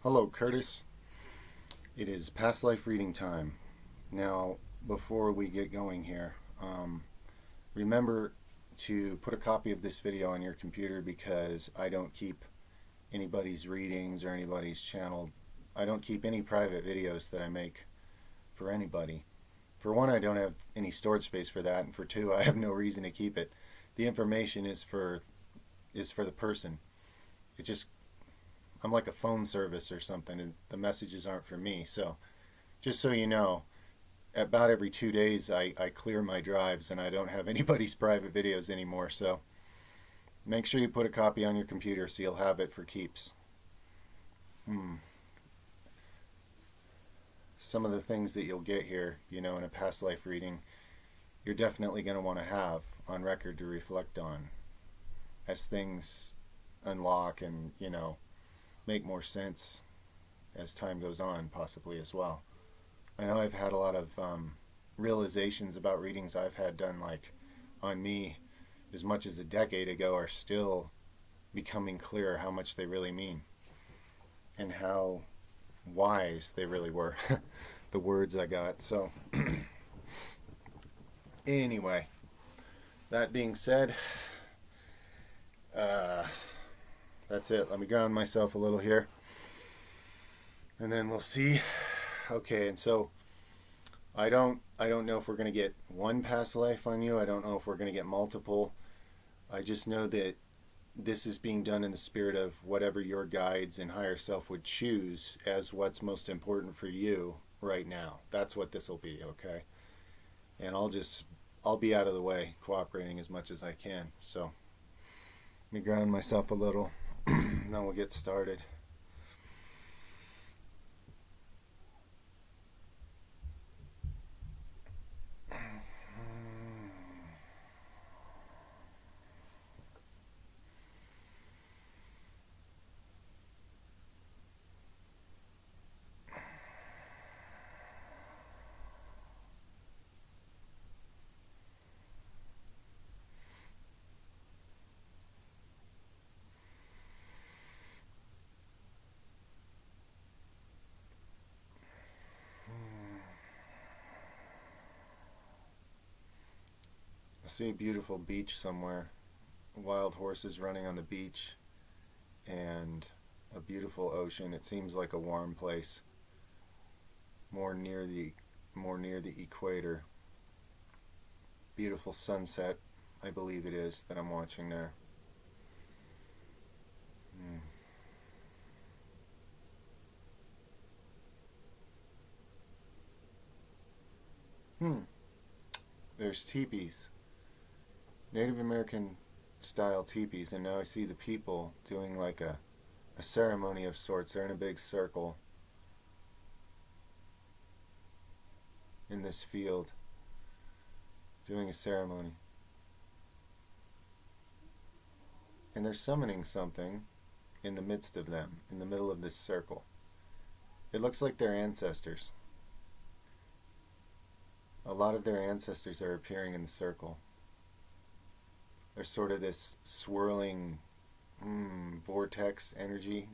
Hello, Curtis. It is past life reading time. Now, before we get going here, remember to put a copy of this video on your computer because I don't keep anybody's readings or anybody's channel. I don't keep any private videos that I make for anybody. For one, I don't have any storage space for that, and for two, I have no reason to keep it. The information is for the person. It just I'm like a phone service or something, and the messages aren't for me. So, just so you know, about every 2 days I clear my drives and I don't have anybody's private videos anymore. So, make sure you put a copy on your computer so you'll have it for keeps. Some of the things that you'll get here, in a past life reading, you're definitely going to want to have on record to reflect on as things unlock and, make more sense as time goes on, possibly as well. I know I've had a lot of realizations about readings I've had done, like on me, as much as a decade ago, are still becoming clearer how much they really mean and how wise they really were. The words I got. So, anyway, that being said, that's it. Let me ground myself a little here, and then we'll see. Okay, and so I don't know if we're gonna get one past life on you. I don't know if we're gonna get multiple. I just know that this is being done in the spirit of whatever your guides and higher self would choose as what's most important for you right now. That's what this will be, okay? And I'll be out of the way, cooperating as much as I can. So let me ground myself a little, and then we'll get started. I see a beautiful beach somewhere, wild horses running on the beach, and a beautiful ocean. It seems like a warm place, more near the equator. Beautiful sunset, I believe it is, that I'm watching there. Hmm. There's teepees, Native American style teepees, and now I see the people doing like a ceremony of sorts. They're in a big circle in this field doing a ceremony. And they're summoning something in the midst of them, in the middle of this circle. It looks like their ancestors. A lot of their ancestors are appearing in the circle. There's sort of this swirling vortex energy,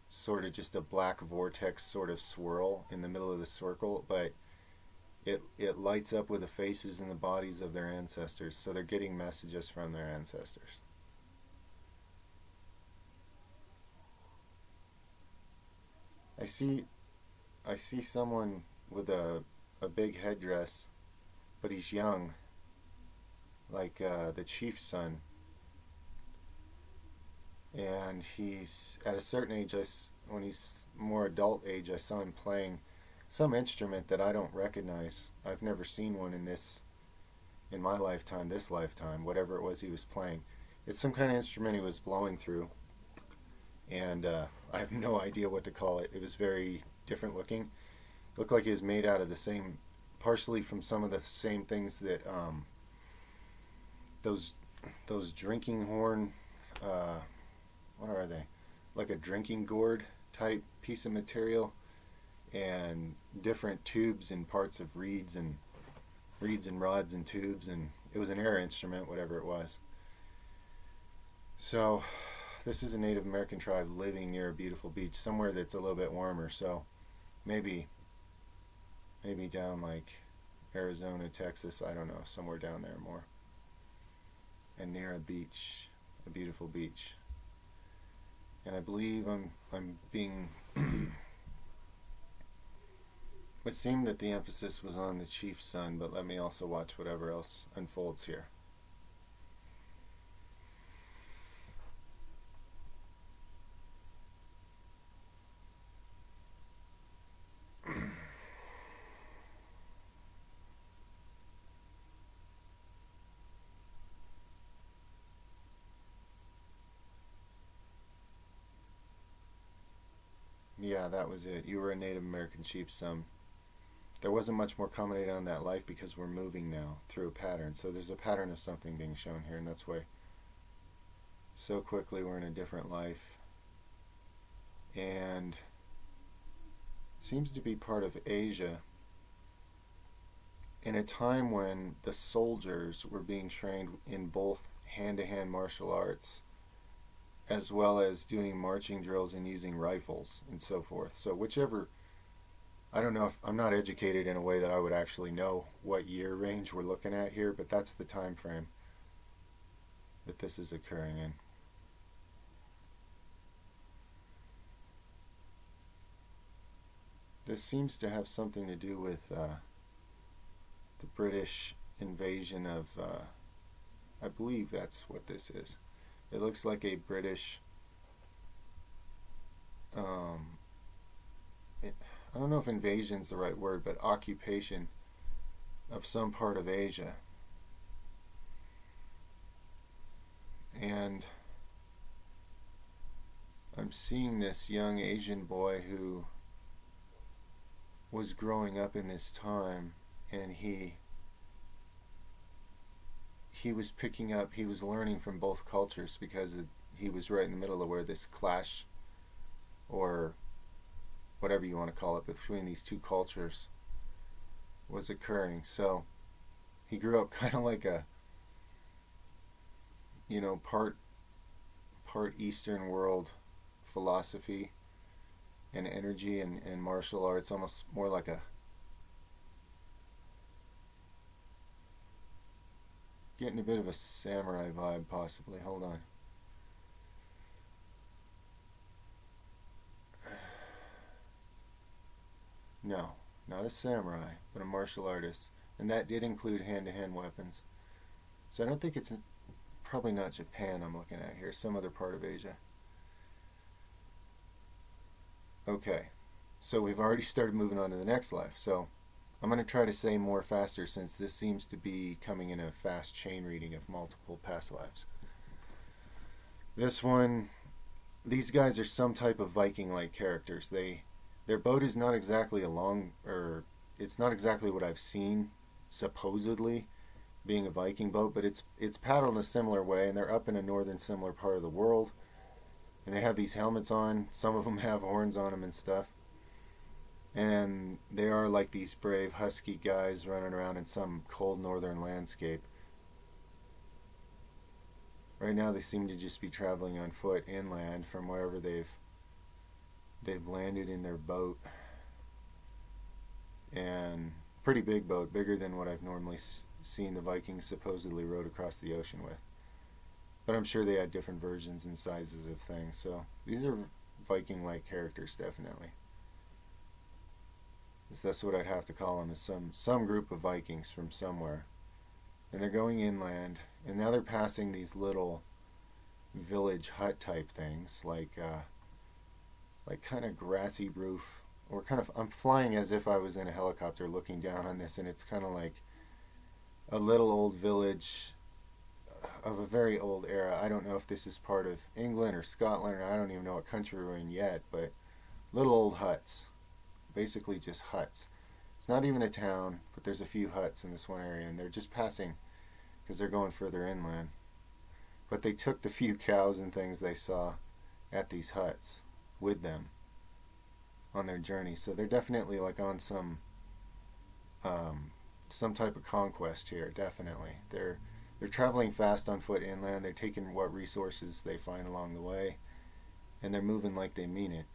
sort of just a black vortex sort of swirl in the middle of the circle, but it lights up with the faces and the bodies of their ancestors, so they're getting messages from their ancestors. I see someone with a big headdress, but he's young, like the chief's son. And he's at a certain age. When he's more adult age, I saw him playing some instrument that I don't recognize. I've never seen one in my lifetime, this lifetime, whatever it was he was playing. It's some kind of instrument he was blowing through, and I have no idea what to call it. It was very different looking. It looked like it was made out of the same, partially from some of the same things that those drinking horn. What are they? Like a drinking gourd type piece of material, and different tubes and parts of reeds and rods and tubes, and it was an air instrument, whatever it was. So this is a Native American tribe living near a beautiful beach, somewhere that's a little bit warmer. So maybe down like Arizona, Texas, I don't know, somewhere down there more, and near a beach, a beautiful beach. And I believe I'm being. It seemed that the emphasis was on the chief's son, but let me also watch whatever else unfolds here. Yeah, that was it. You were a Native American chief's son. There wasn't much more commented on that life because we're moving now through a pattern. So there's a pattern of something being shown here, and that's why so quickly we're in a different life. And seems to be part of Asia in a time when the soldiers were being trained in both hand-to-hand martial arts as well as doing marching drills and using rifles and so forth. So whichever, I don't know, if I'm not educated in a way that I would actually know what year range we're looking at here, but that's the time frame that this is occurring in. This seems to have something to do with the British invasion of, I believe that's what this is. It looks like a British, I don't know if invasion's the right word, but occupation of some part of Asia. And I'm seeing this young Asian boy who was growing up in this time, and he was picking up, he was learning from both cultures because he was right in the middle of where this clash, or whatever you want to call it, between these two cultures was occurring. So he grew up kind of like a, part Eastern world philosophy and energy and martial arts, almost more like a, getting a bit of a samurai vibe possibly. Hold on. No, not a samurai, but a martial artist. And that did include hand-to-hand weapons. So I don't think it's, probably not Japan I'm looking at here, some other part of Asia. Okay, so we've already started moving on to the next life. So I'm going to try to say more faster since this seems to be coming in a fast chain reading of multiple past lives. This one, these guys are some type of Viking-like characters. Their boat is not exactly or it's not exactly what I've seen, supposedly being a Viking boat, but it's paddled in a similar way, and they're up in a northern similar part of the world. And they have these helmets on. Some of them have horns on them and stuff. And they are like these brave, husky guys running around in some cold northern landscape. Right now they seem to just be traveling on foot inland from wherever they've landed in their boat. And pretty big boat, bigger than what I've normally seen the Vikings supposedly rode across the ocean with. But I'm sure they had different versions and sizes of things. So these are Viking-like characters, definitely. That's what I'd have to call them, is some group of Vikings from somewhere. And they're going inland, and now they're passing these little village hut type things, like kind of grassy roof, or kind of, I'm flying as if I was in a helicopter looking down on this, and it's kind of like a little old village of a very old era. I don't know if this is part of England or Scotland, or I don't even know what country we're in yet, but little old huts. Basically just huts. It's not even a town, but there's a few huts in this one area, and they're just passing because they're going further inland. But they took the few cows and things they saw at these huts with them on their journey. So they're definitely like on some type of conquest here. Definitely, they're they're traveling fast on foot inland. They're taking what resources they find along the way, and they're moving like they mean it.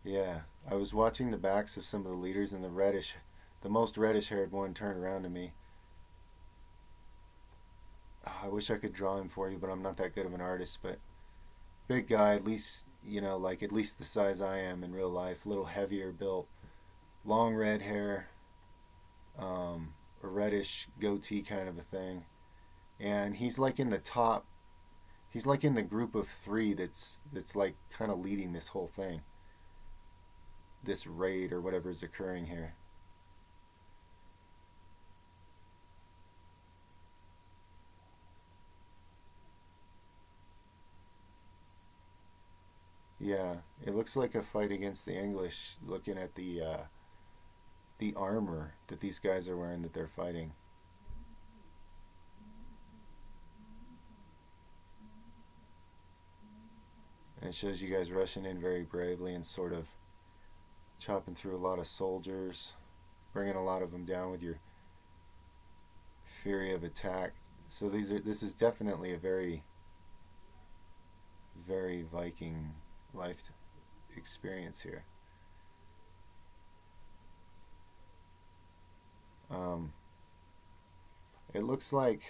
Yeah, I was watching the backs of some of the leaders, and the most reddish haired one turned around to me. I wish I could draw him for you, but I'm not that good of an artist. But big guy, at least, like at least the size I am in real life, a little heavier built, long red hair, a reddish goatee kind of a thing. And he's like in the top, he's like in the group of three that's like kind of leading this whole thing, this raid or whatever is occurring here. Yeah, it looks like a fight against the English. Looking at the armor that these guys are wearing that they're fighting. And it shows you guys rushing in very bravely and sort of chopping through a lot of soldiers, bringing a lot of them down with your fury of attack. So this is definitely a very, very Viking life experience here. Um, it looks like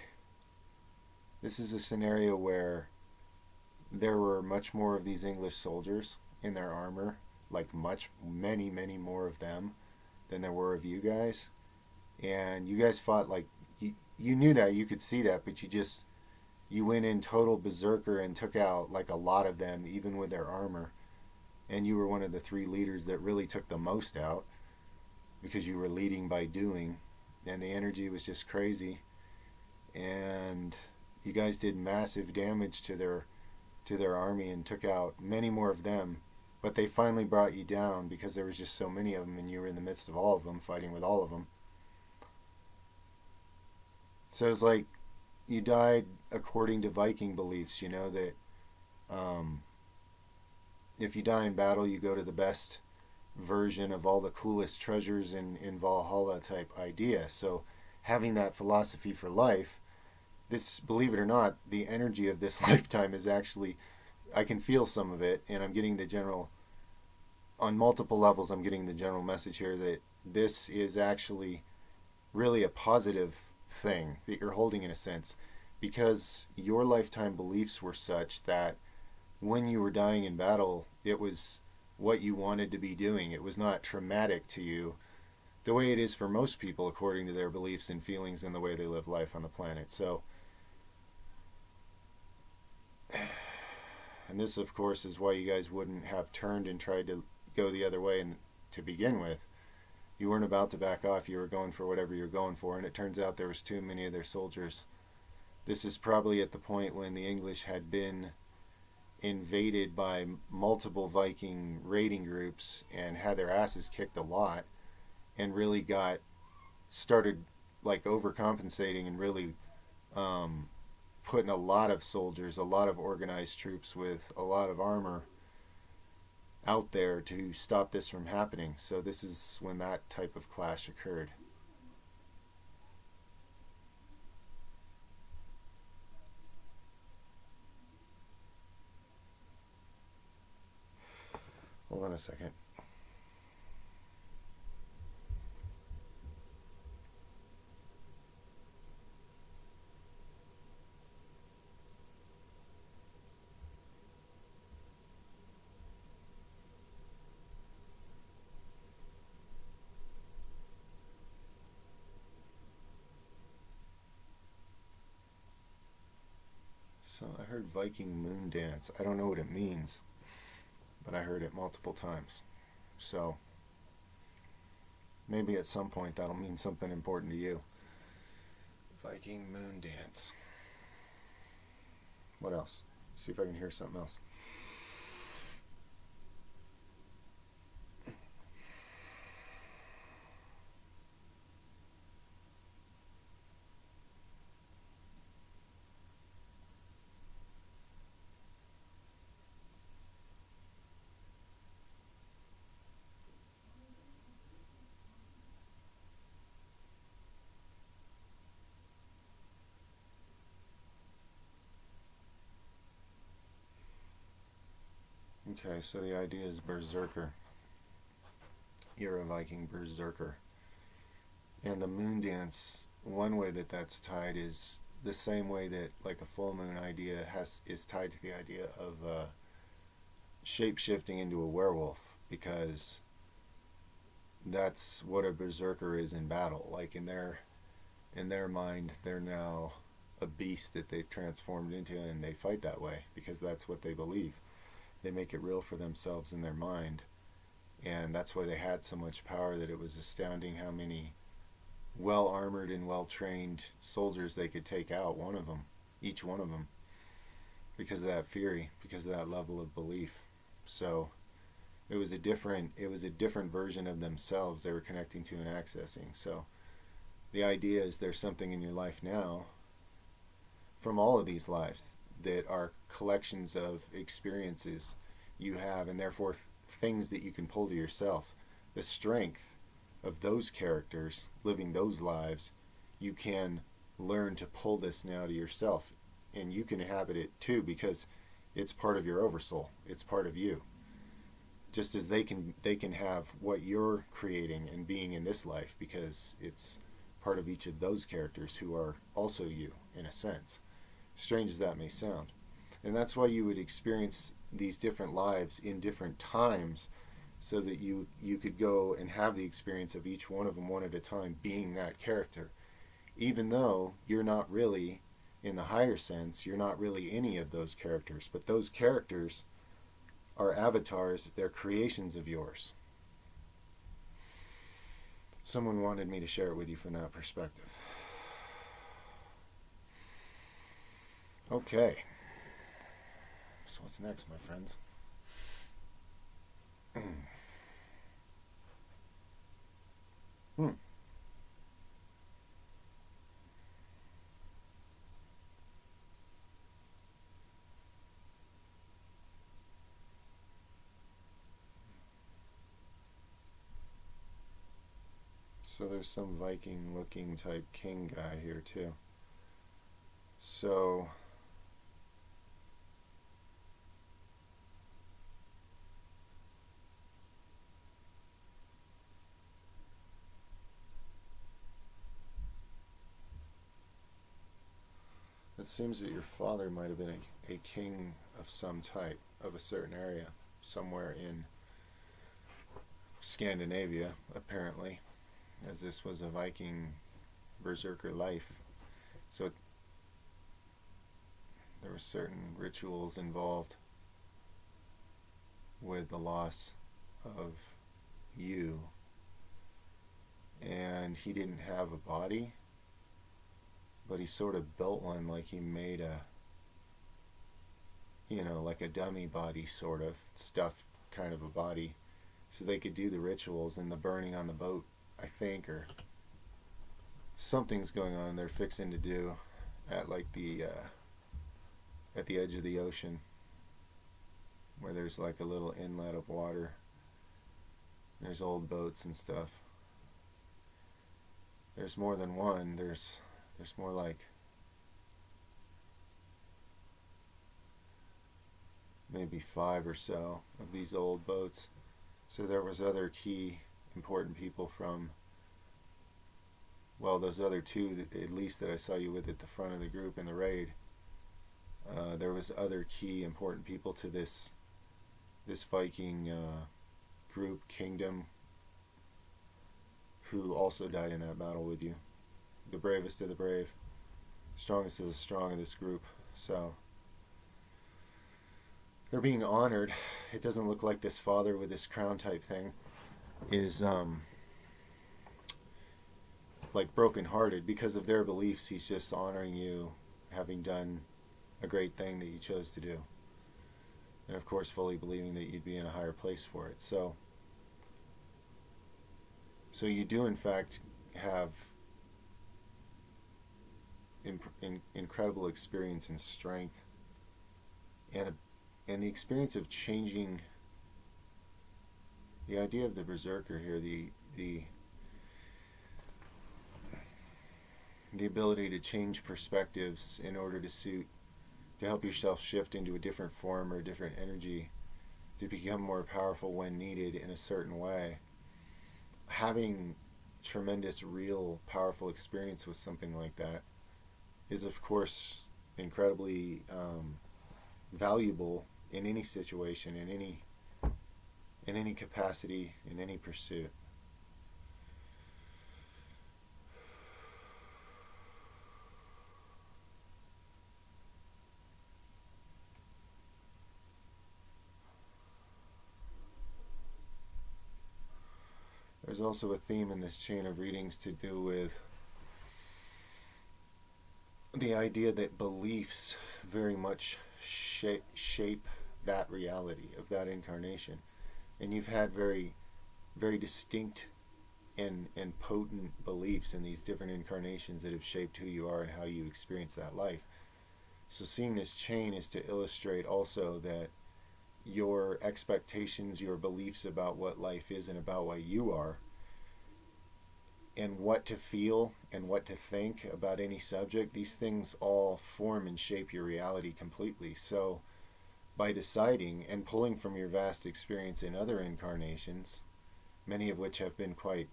this is a scenario where there were much more of these English soldiers in their armor, like many more of them than there were of you guys. And you guys fought like you knew that, you could see that, but you went in total berserker and took out like a lot of them, even with their armor. And you were one of the three leaders that really took the most out because you were leading by doing, and the energy was just crazy. And you guys did massive damage to their army and took out many more of them. But they finally brought you down because there was just so many of them, and you were in the midst of all of them, fighting with all of them. So it's like you died according to Viking beliefs. You know that um, if you die in battle, you go to the best version of all the coolest treasures in Valhalla type idea. So having that philosophy for life, this, believe it or not, the energy of this lifetime is actually, I can feel some of it, and I'm getting the general, on multiple levels, I'm getting the general message here that this is actually really a positive thing that you're holding in a sense, because your lifetime beliefs were such that when you were dying in battle, it was what you wanted to be doing. It was not traumatic to you the way it is for most people according to their beliefs and feelings and the way they live life on the planet. So, and this of course is why you guys wouldn't have turned and tried to go the other way and to begin with. You weren't about to back off, you were going for whatever you're going for, and it turns out there was too many of their soldiers. This is probably at the point when the English had been invaded by multiple Viking raiding groups and had their asses kicked a lot, and really got started like overcompensating and really putting a lot of soldiers, a lot of organized troops with a lot of armor out there to stop this from happening. So this is when that type of clash occurred. Hold on a second. So I heard Viking moon dance. I don't know what it means, but I heard it multiple times. So maybe at some point that'll mean something important to you. Viking moon dance. What else? See if I can hear something else. Okay, so the idea is berserker. You're a Viking berserker. And the moon dance, one way that that's tied is the same way that like a full moon idea is tied to the idea of shape shifting into a werewolf, because that's what a berserker is in battle. Like in their mind, they're now a beast that they've transformed into, and they fight that way because that's what they believe. They make it real for themselves in their mind, and that's why they had so much power, that it was astounding how many well armored and well trained soldiers they could take out, each one of them, because of that fury, because of that level of belief. So it was a different version of themselves they were connecting to and accessing. So the idea is there's something in your life now from all of these lives that are collections of experiences you have, and therefore things that you can pull to yourself. The strength of those characters living those lives, you can learn to pull this now to yourself, and you can inhabit it too, because it's part of your oversoul. It's part of you. Just as they can have what you're creating and being in this life, because it's part of each of those characters who are also you in a sense. Strange as that may sound. And that's why you would experience these different lives in different times, so that you could go and have the experience of each one of them one at a time being that character. Even though you're not really, in the higher sense, you're not really any of those characters, but those characters are avatars, they're creations of yours. Someone wanted me to share it with you from that perspective. Okay. So what's next, my friends? So there's some Viking looking type king guy here too. So it seems that your father might have been a king of some type, of a certain area, somewhere in Scandinavia, apparently, as this was a Viking berserker life. So there were certain rituals involved with the loss of you. And he didn't have a body, but he sort of built one, like he made like a dummy body, sort of stuffed kind of a body, so they could do the rituals and the burning on the boat, I think, or something's going on they're fixing to do at like at the edge of the ocean, where there's like a little inlet of water. There's old boats and stuff. There's more than one. There's more like maybe 5 or so of these old boats. So there was other key important people from, well, those other two at least that I saw you with at the front of the group in the raid. There was other key important people to this Viking group, kingdom, who also died in that battle with you. The bravest of the brave, strongest of the strong of this group. So they're being honored. It doesn't look like this father with this crown type thing is like broken-hearted because of their beliefs. He's just honoring you having done a great thing that you chose to do, and of course fully believing that you'd be in a higher place for it. So you do in fact have incredible experience and strength, and the experience of changing. The idea of the berserker here, the ability to change perspectives in order to help yourself shift into a different form or a different energy, to become more powerful when needed in a certain way. Having tremendous, real, powerful experience with something like that is, of course, incredibly valuable in any situation, in any capacity, in any pursuit. There's also a theme in this chain of readings to do with the idea that beliefs very much shape that reality of that incarnation. And you've had very, very distinct and potent beliefs in these different incarnations that have shaped who you are and how you experience that life. So seeing this chain is to illustrate also that your expectations, your beliefs about what life is and about what you are, and what to feel and what to think about any subject, these things all form and shape your reality completely. So by deciding and pulling from your vast experience in other incarnations, many of which have been quite,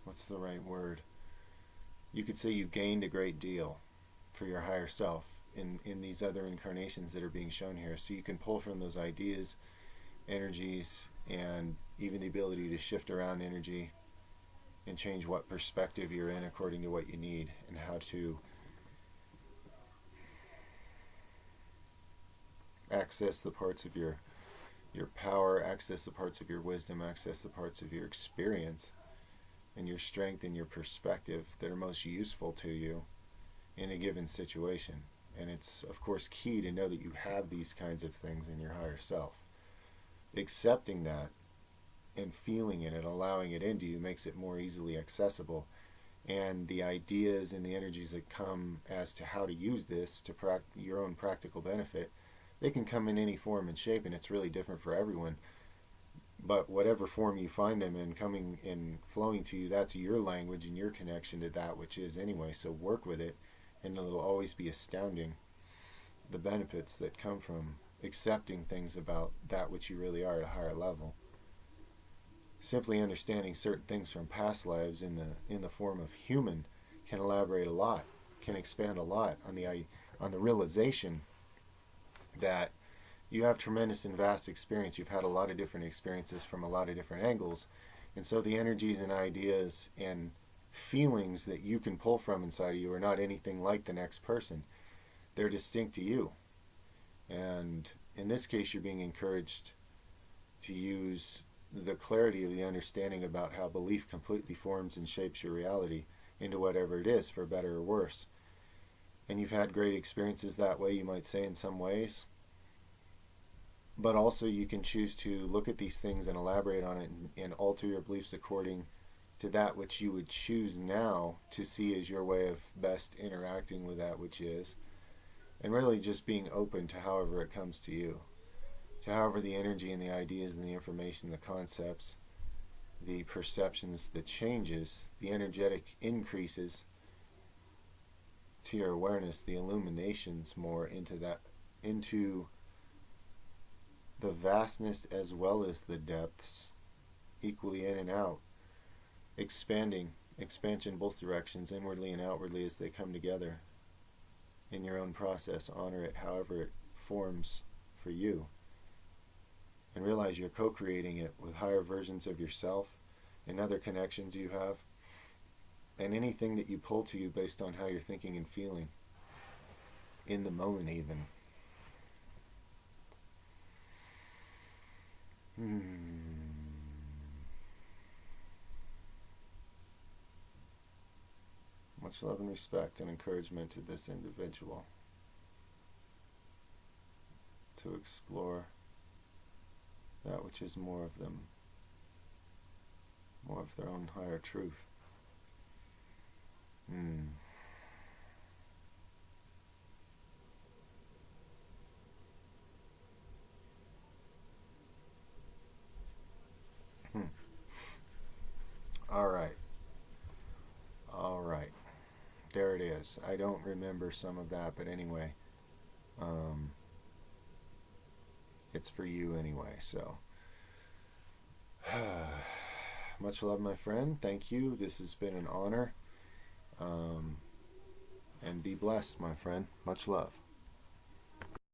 what's the right word? You could say you gained a great deal for your higher self in these other incarnations that are being shown here. So you can pull from those ideas, energies, and even the ability to shift around energy and change what perspective you're in according to what you need, and how to access the parts of your power, access the parts of your wisdom, access the parts of your experience and your strength and your perspective that are most useful to you in a given situation. And it's, of course, key to know that you have these kinds of things in your higher self. Accepting that and feeling it and allowing it into you makes it more easily accessible. And the ideas and the energies that come as to how to use this to your own practical benefit, they can come in any form and shape, and it's really different for everyone. But whatever form you find them in, coming and flowing to you, that's your language and your connection to that which is anyway. So work with it, and it'll always be astounding, the benefits that come from accepting things about that which you really are at a higher level. Simply understanding certain things from past lives in the form of human can elaborate a lot, can expand a lot on the realization that you have tremendous and vast experience. You've had a lot of different experiences from a lot of different angles, and so the energies and ideas and feelings that you can pull from inside of you are not anything like the next person. They're distinct to you. And in this case, you're being encouraged to use the clarity of the understanding about how belief completely forms and shapes your reality into whatever it is, for better or worse. And you've had great experiences that way, you might say, in some ways. But also you can choose to look at these things and elaborate on it and alter your beliefs according to that which you would choose now to see as your way of best interacting with that which is. And really just being open to however it comes to you. To however the energy and the ideas and the information, the concepts, the perceptions, the changes, the energetic increases to your awareness, the illuminations more into the vastness as well as the depths, equally in and out, expansion both directions, inwardly and outwardly, as they come together in your own process. Honor it however it forms for you, and realize you're co-creating it with higher versions of yourself and other connections you have, and anything that you pull to you based on how you're thinking and feeling in the moment even. Much love and respect and encouragement to this individual to explore that which is more of them, more of their own higher truth. All right. There it is. I don't remember some of that, but anyway, it's for you anyway. So, much love, my friend. Thank you. This has been an honor. And be blessed, my friend. Much love.